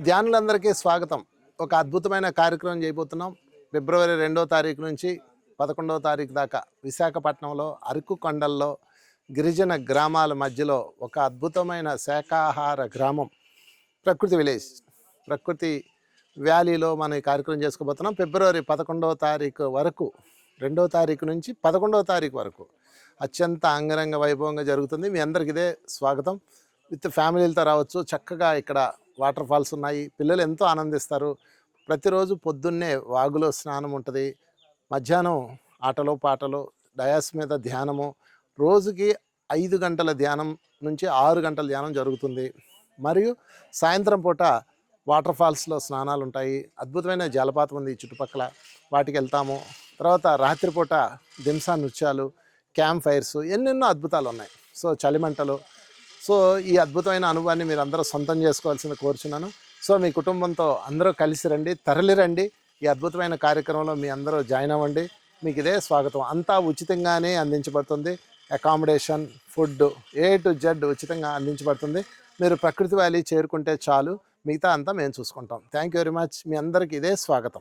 ధ్యానులందరికీ స్వాగతం. ఒక అద్భుతమైన కార్యక్రమం చేయబోతున్నాం. ఫిబ్రవరి 2వ తారీఖు నుంచి 11వ తారీఖు దాకా విశాఖపట్నంలో అరకు కొండల్లో గిరిజన గ్రామాల మధ్యలో ఒక అద్భుతమైన శాకాహార గ్రామం ప్రకృతి విలేజ్, ప్రకృతి వ్యాలీలో మనం ఈ కార్యక్రమం చేసుకోబోతున్నాం. ఫిబ్రవరి 11వ తారీఖు వరకు, 2వ తారీఖు నుంచి 11వ తారీఖు వరకు అత్యంత అంగరంగ వైభవంగా జరుగుతుంది. మీ అందరికి ఇదే స్వాగతం. విత్ ఫ్యామిలీలతో రావచ్చు. చక్కగా ఇక్కడ వాటర్ ఫాల్స్ ఉన్నాయి. పిల్లలు ఎంతో ఆనందిస్తారు. ప్రతిరోజు పొద్దున్నే వాగులో స్నానం ఉంటుంది. మధ్యాహ్నం ఆటలు పాటలు, డయాస్ మీద ధ్యానము. రోజుకి 5 గంటల ధ్యానం నుంచి 6 గంటల ధ్యానం జరుగుతుంది. మరియు సాయంత్రం పూట వాటర్ ఫాల్స్లో స్నానాలు ఉంటాయి. అద్భుతమైన జలపాతం ఉంది ఈ చుట్టుపక్కల, వాటికి వెళ్తాము. తర్వాత రాత్రిపూట దింసా నృత్యాలు, క్యాంప్ ఫైర్స్, ఎన్నెన్నో అద్భుతాలు ఉన్నాయి. సో చలిమంటలు. సో ఈ అద్భుతమైన అనుభవాన్ని మీరు అందరూ సొంతం చేసుకోవాల్సింది కోరుచున్నాను. సో మీ కుటుంబంతో అందరూ కలిసి రండి, తరలిరండి. ఈ అద్భుతమైన కార్యక్రమంలో మీ అందరూ జాయిన్ అవ్వండి. మీకు ఇదే స్వాగతం. అంతా ఉచితంగానే అందించబడుతుంది. Accommodation, food, A to Z ఉచితంగా అందించబడుతుంది. మీరు ప్రకృతి వ్యాలీ చేరుకుంటే చాలు, మిగతా అంతా మేము చూసుకుంటాం. Thank you very much. మీ అందరికీ ఇదే స్వాగతం.